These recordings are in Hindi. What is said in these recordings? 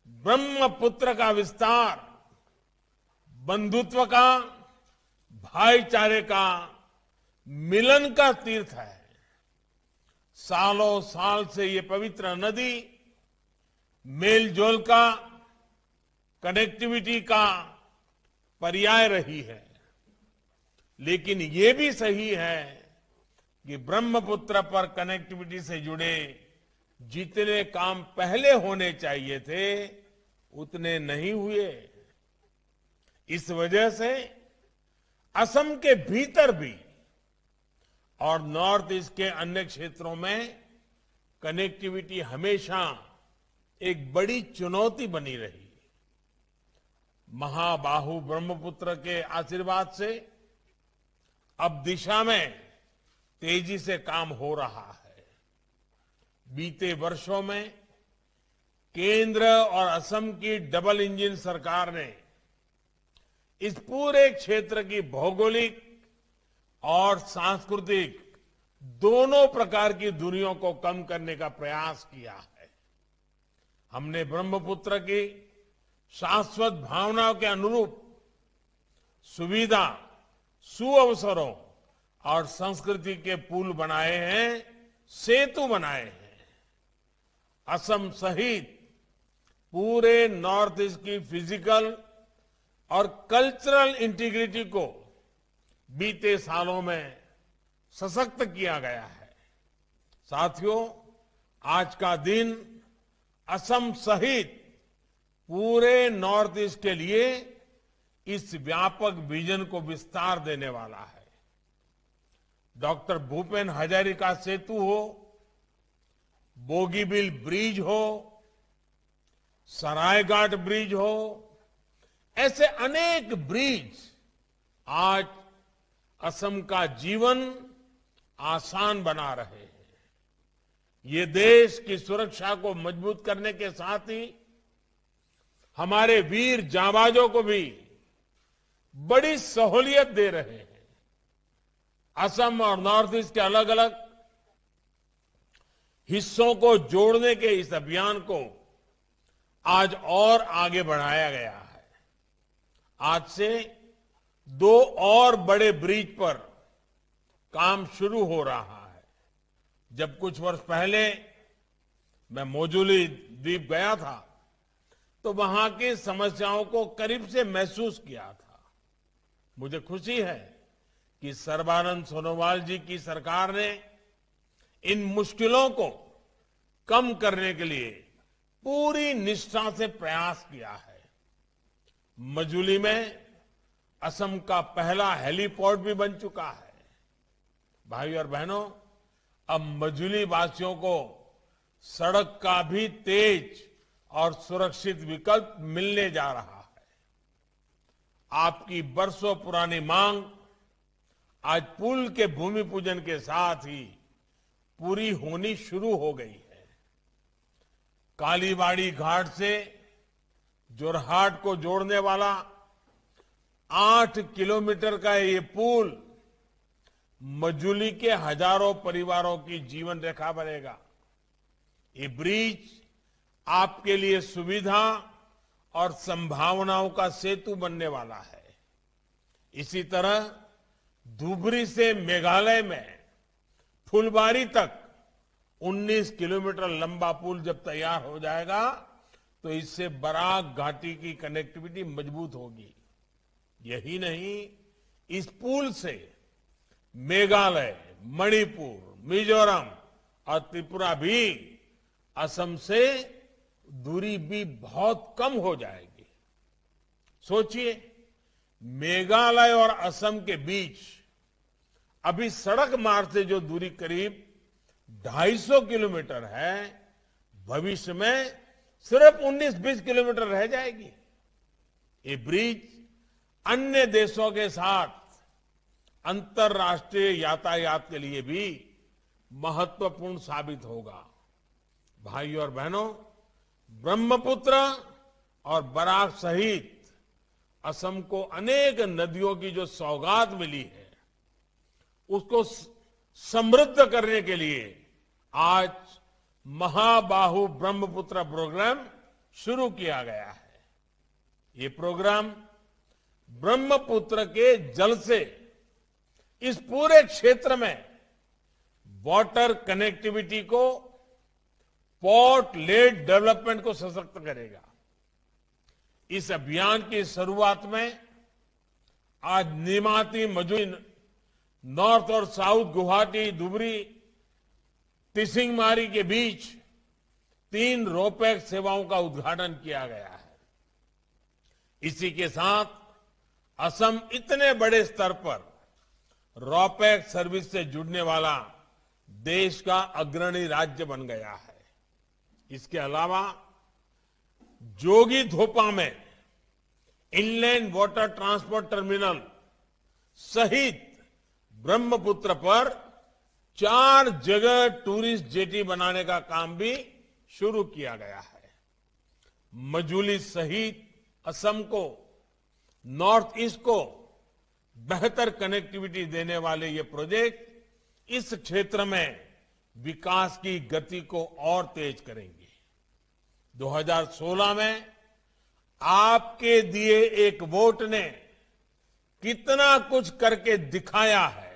ब्रह्मपुत्र का विस्तार बंधुत्व का, भाईचारे का, मिलन का तीर्थ है। सालों साल से ये पवित्र नदी मेलजोल का, कनेक्टिविटी का पर्याय रही है। लेकिन ये भी सही है कि ब्रह्मपुत्र पर कनेक्टिविटी से जुड़े जितने काम पहले होने चाहिए थे उतने नहीं हुए। इस वजह से असम के भीतर भी और नॉर्थ ईस्ट के अन्य क्षेत्रों में कनेक्टिविटी हमेशा एक बड़ी चुनौती बनी रही। महाबाहु ब्रह्मपुत्र के आशीर्वाद से अब दिशा में तेजी से काम हो रहा है। बीते वर्षों में केंद्र और असम की डबल इंजन सरकार ने इस पूरे क्षेत्र की भौगोलिक और सांस्कृतिक दोनों प्रकार की दूरियों को कम करने का प्रयास किया है। हमने ब्रह्मपुत्र की शाश्वत भावनाओं के अनुरूप सुविधा, सुअवसरों और संस्कृति के पुल बनाए हैं, सेतु बनाए हैं। असम सहित पूरे नॉर्थ ईस्ट की फिजिकल और कल्चरल इंटीग्रिटी को बीते सालों में सशक्त किया गया है। साथियों, आज का दिन असम सहित पूरे नॉर्थ ईस्ट के लिए इस व्यापक विजन को विस्तार देने वाला है। डॉक्टर भूपेन हजारिका सेतु हो, बोगीबिल ब्रिज हो, सरायघाट ब्रिज हो, ऐसे अनेक ब्रिज आज असम का जीवन आसान बना रहे हैं। ये देश की सुरक्षा को मजबूत करने के साथ ही हमारे वीर जांबाजों को भी बड़ी सहूलियत दे रहे हैं। असम और नॉर्थ ईस्ट के अलग अलग हिस्सों को जोड़ने के इस अभियान को आज और आगे बढ़ाया गया है। आज से 2 और बड़े ब्रिज पर काम शुरू हो रहा है। जब कुछ वर्ष पहले मैं मोजुली द्वीप गया था तो वहां की समस्याओं को करीब से महसूस किया था। मुझे खुशी है कि सर्बानंद सोनोवाल जी की सरकार ने इन मुश्किलों को कम करने के लिए पूरी निष्ठा से प्रयास किया है। मजूली में असम का पहला हेलीपोर्ट भी बन चुका है। भाई और बहनों, अब मजूली वासियों को सड़क का भी तेज और सुरक्षित विकल्प मिलने जा रहा है। आपकी बरसों पुरानी मांग आज पुल के भूमि पूजन के साथ ही पूरी होनी शुरू हो गई है। कालीबाड़ी घाट से जोरहाट को जोड़ने वाला 8 किलोमीटर का ये पुल मजूली के हजारों परिवारों की जीवन रेखा बनेगा। ये ब्रिज आपके लिए सुविधा और संभावनाओं का सेतु बनने वाला है। इसी तरह धुबरी से मेघालय में फुलबारी तक 19 किलोमीटर लंबा पुल जब तैयार हो जाएगा तो इससे बराक घाटी की कनेक्टिविटी मजबूत होगी। यही नहीं, इस पुल से मेघालय, मणिपुर, मिजोरम और त्रिपुरा भी असम से दूरी भी बहुत कम हो जाएगी। सोचिए, मेघालय और असम के बीच अभी सड़क मार्ग से जो दूरी करीब 250 किलोमीटर है, भविष्य में सिर्फ 19-20 किलोमीटर रह जाएगी। ये ब्रिज अन्य देशों के साथ अंतर्राष्ट्रीय यातायात के लिए भी महत्वपूर्ण साबित होगा। भाइयों और बहनों, ब्रह्मपुत्र और बराक सहित असम को अनेक नदियों की जो सौगात मिली है उसको समृद्ध करने के लिए आज महाबाहु ब्रह्मपुत्र प्रोग्राम शुरू किया गया है। ये प्रोग्राम ब्रह्मपुत्र के जल से इस पूरे क्षेत्र में वाटर कनेक्टिविटी को, पोर्ट लेड डेवलपमेंट को सशक्त करेगा। इस अभियान की शुरुआत में आज निमाती मजुई नॉर्थ और साउथ गुवाहाटी धुबरी तिसिंगमारी के बीच 3 रोपैक्स सेवाओं का उद्घाटन किया गया है। इसी के साथ असम इतने बड़े स्तर पर रोपैक्स सर्विस से जुड़ने वाला देश का अग्रणी राज्य बन गया है। इसके अलावा जोगीघोपा में इनलैंड वाटर ट्रांसपोर्ट टर्मिनल सहित ब्रह्मपुत्र पर 4 जगह टूरिस्ट जेटी बनाने का काम भी शुरू किया गया है। मजूली सहित असम को, नॉर्थ ईस्ट को बेहतर कनेक्टिविटी देने वाले ये प्रोजेक्ट इस क्षेत्र में विकास की गति को और तेज करेंगे। 2016 में आपके दिए एक वोट ने कितना कुछ करके दिखाया है।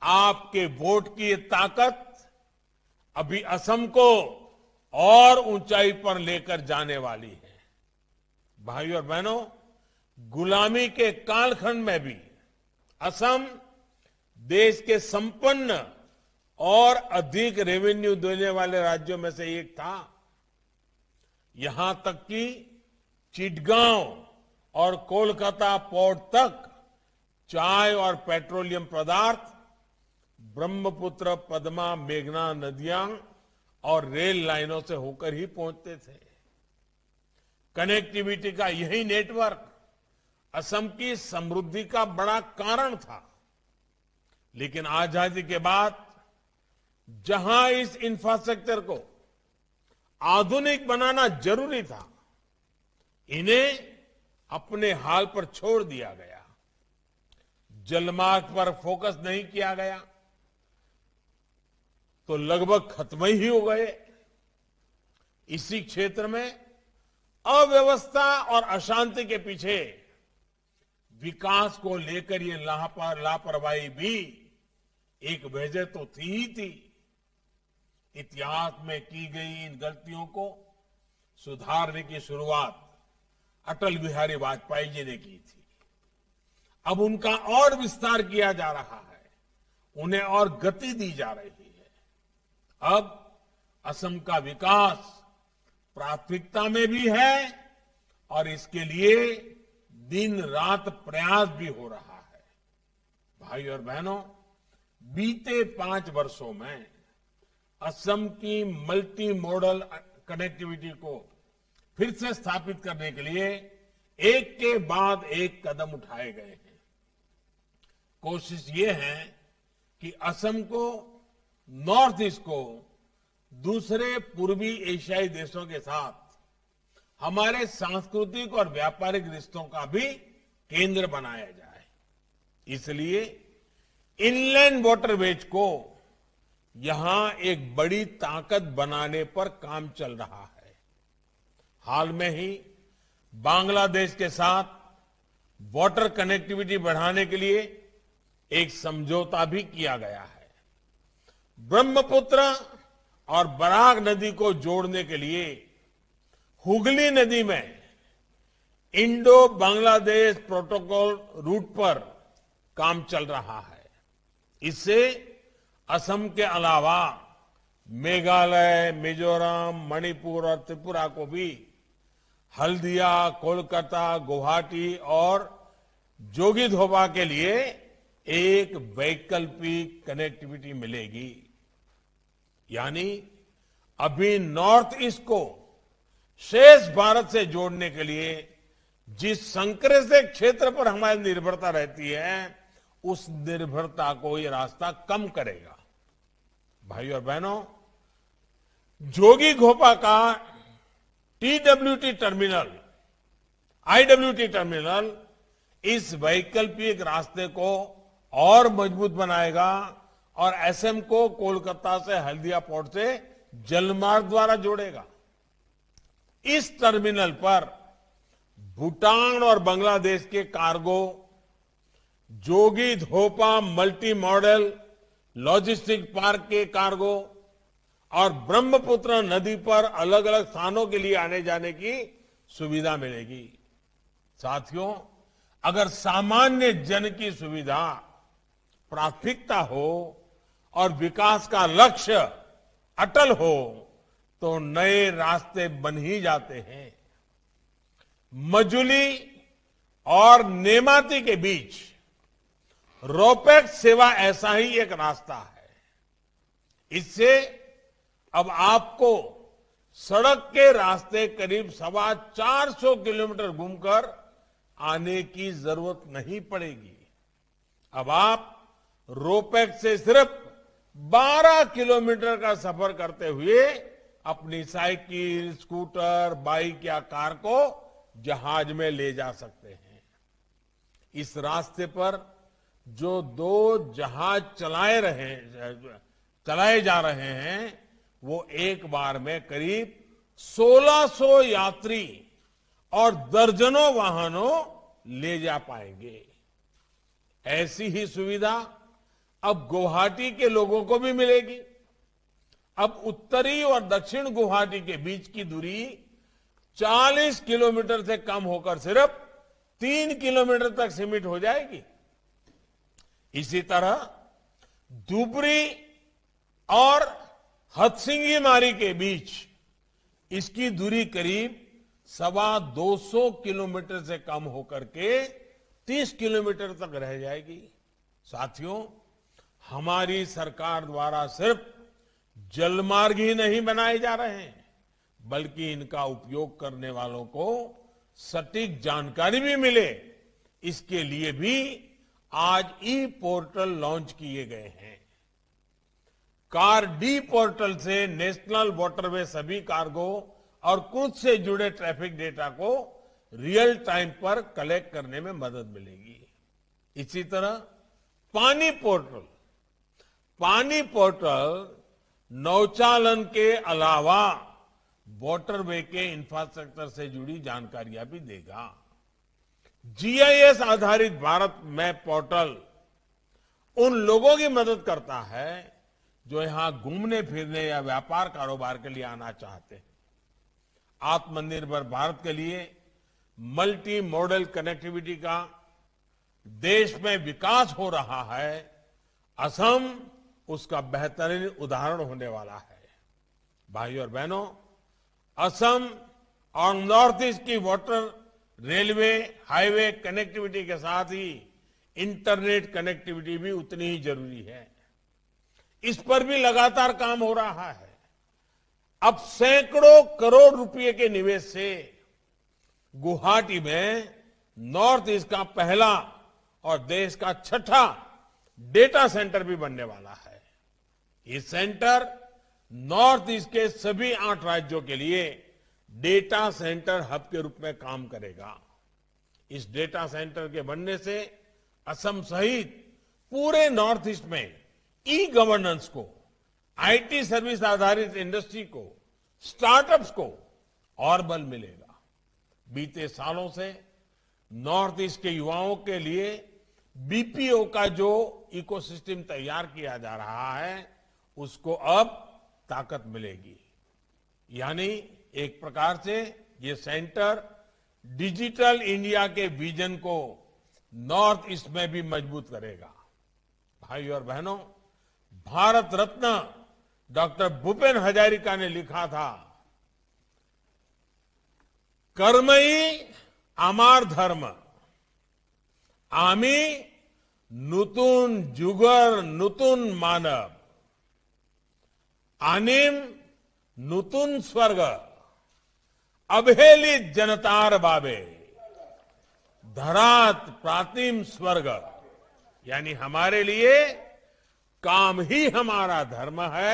आपके वोट की ये ताकत अभी असम को और ऊंचाई पर लेकर जाने वाली है। भाइयों और बहनों, गुलामी के कालखंड में भी असम देश के संपन्न और अधिक रेवेन्यू देने वाले राज्यों में से एक था। यहां तक कि चिटगांव और कोलकाता पोर्ट तक चाय और पेट्रोलियम पदार्थ ब्रह्मपुत्र, पद्मा, मेघना नदियां और रेल लाइनों से होकर ही पहुंचते थे। कनेक्टिविटी का यही नेटवर्क असम की समृद्धि का बड़ा कारण था। लेकिन आजादी के बाद जहां इस इंफ्रास्ट्रक्चर को आधुनिक बनाना जरूरी था, इन्हें अपने हाल पर छोड़ दिया गया। जलमार्ग पर फोकस नहीं किया गया तो लगभग खत्म ही हो गए। इसी क्षेत्र में अव्यवस्था और अशांति के पीछे विकास को लेकर ये लापरवाही भी एक वजह तो थी ही थी। इतिहास में की गई इन गलतियों को सुधारने की शुरुआत अटल बिहारी वाजपेयी जी ने की थी। अब उनका और विस्तार किया जा रहा है, उन्हें और गति दी जा रही है। अब असम का विकास प्राथमिकता में भी है और इसके लिए दिन रात प्रयास भी हो रहा है। भाई और बहनों, बीते 5 वर्षों में असम की मल्टी मॉडल कनेक्टिविटी को फिर से स्थापित करने के लिए एक के बाद एक कदम उठाए गए हैं। कोशिश ये है कि असम को, नॉर्थ ईस्ट को दूसरे पूर्वी एशियाई देशों के साथ हमारे सांस्कृतिक और व्यापारिक रिश्तों का भी केंद्र बनाया जाए। इसलिए इनलैंड वाटरवेज को यहां एक बड़ी ताकत बनाने पर काम चल रहा है। हाल में ही बांग्लादेश के साथ वाटर कनेक्टिविटी बढ़ाने के लिए एक समझौता भी किया गया है। ब्रह्मपुत्र और बराक नदी को जोड़ने के लिए हुगली नदी में इंडो बांग्लादेश प्रोटोकॉल रूट पर काम चल रहा है। इससे असम के अलावा मेघालय, मिजोरम, मणिपुर और त्रिपुरा को भी हल्दिया, कोलकाता, गुवाहाटी और जोगीघोपा के लिए एक वैकल्पिक कनेक्टिविटी मिलेगी। यानी अभी नॉर्थ ईस्ट को शेष भारत से जोड़ने के लिए जिस संकरे से क्षेत्र पर हमारी निर्भरता रहती है, उस निर्भरता को ये रास्ता कम करेगा। भाई और बहनों, जोगीघोपा का टीडब्ल्यूटी टर्मिनल, आईडब्ल्यूटी टर्मिनल इस वैकल्पिक रास्ते को और मजबूत बनाएगा और असम को कोलकाता से हल्दिया पोर्ट से जलमार्ग द्वारा जोड़ेगा। इस टर्मिनल पर भूटान और बांग्लादेश के कार्गो, जोगी धोपा मल्टी मॉडल लॉजिस्टिक पार्क के कार्गो और ब्रह्मपुत्र नदी पर अलग अलग स्थानों के लिए आने जाने की सुविधा मिलेगी। साथियों, अगर सामान्य जन की सुविधा प्राथमिकता हो और विकास का लक्ष्य अटल हो तो नए रास्ते बन ही जाते हैं। मजुली और नेमाती के बीच रोपैक्स सेवा ऐसा ही एक रास्ता है। इससे अब आपको सड़क के रास्ते करीब 450 किलोमीटर घूमकर आने की जरूरत नहीं पड़ेगी। अब आप रोपैक्स से सिर्फ 12 किलोमीटर का सफर करते हुए अपनी साइकिल, स्कूटर, बाइक या कार को जहाज में ले जा सकते हैं। इस रास्ते पर जो 2 जहाज चलाए जा रहे हैं वो एक बार में करीब 1600 यात्री और दर्जनों वाहनों ले जा पाएंगे। ऐसी ही सुविधा अब गुवाहाटी के लोगों को भी मिलेगी। अब उत्तरी और दक्षिण गुवाहाटी के बीच की दूरी 40 किलोमीटर से कम होकर सिर्फ 3 किलोमीटर तक सीमित हो जाएगी। इसी तरह धुबरी और हथसिंगीमारी के बीच इसकी दूरी करीब 225 किलोमीटर से कम होकर के 30 किलोमीटर तक रह जाएगी। साथियों, हमारी सरकार द्वारा सिर्फ जलमार्ग ही नहीं बनाए जा रहे हैं, बल्कि इनका उपयोग करने वालों को सटीक जानकारी भी मिले, इसके लिए भी आज ई पोर्टल लॉन्च किए गए हैं। कार डी पोर्टल से नेशनल वाटरवे सभी कार्गो और कुछ से जुड़े ट्रैफिक डेटा को रियल टाइम पर कलेक्ट करने में मदद मिलेगी। इसी तरह पानी पोर्टल नौचालन के अलावा वाटरवे के इंफ्रास्ट्रक्चर से जुड़ी जानकारियां भी देगा। जीआईएस आधारित भारत मैप पोर्टल उन लोगों की मदद करता है जो यहां घूमने फिरने या व्यापार कारोबार के लिए आना चाहते हैं। आत्मनिर्भर भारत के लिए मल्टी मॉडल कनेक्टिविटी का देश में विकास हो रहा है। असम उसका बेहतरीन उदाहरण होने वाला है। भाइयों और बहनों, असम और नॉर्थ ईस्ट की वाटर, रेलवे, हाईवे कनेक्टिविटी के साथ ही इंटरनेट कनेक्टिविटी भी उतनी ही जरूरी है। इस पर भी लगातार काम हो रहा है। अब सैकड़ों करोड़ रुपए के निवेश से गुवाहाटी में नॉर्थ ईस्ट का पहला और देश का 6ठा डेटा सेंटर भी बनने वाला है। ये सेंटर नॉर्थ ईस्ट के सभी 8 राज्यों के लिए डेटा सेंटर हब के रूप में काम करेगा। इस डेटा सेंटर के बनने से असम सहित पूरे नॉर्थ ईस्ट में ई गवर्नेंस को, आईटी सर्विस आधारित इंडस्ट्री को, स्टार्टअप्स को और बल मिलेगा। बीते सालों से नॉर्थ ईस्ट के युवाओं के लिए बीपीओ का जो इकोसिस्टम तैयार किया जा रहा है उसको अब ताकत मिलेगी। यानी एक प्रकार से ये सेंटर डिजिटल इंडिया के विजन को नॉर्थ ईस्ट में भी मजबूत करेगा। भाइयों और बहनों, भारत रत्न डॉक्टर भूपेन हजारिका ने लिखा था, कर्मई आमार धर्म, आमी नूतन जुगर नूतन मानव, आनिम नूतन स्वर्ग, अवहेलित जनतार बाबे, धरात प्रातिम स्वर्ग। यानी हमारे लिए काम ही हमारा धर्म है।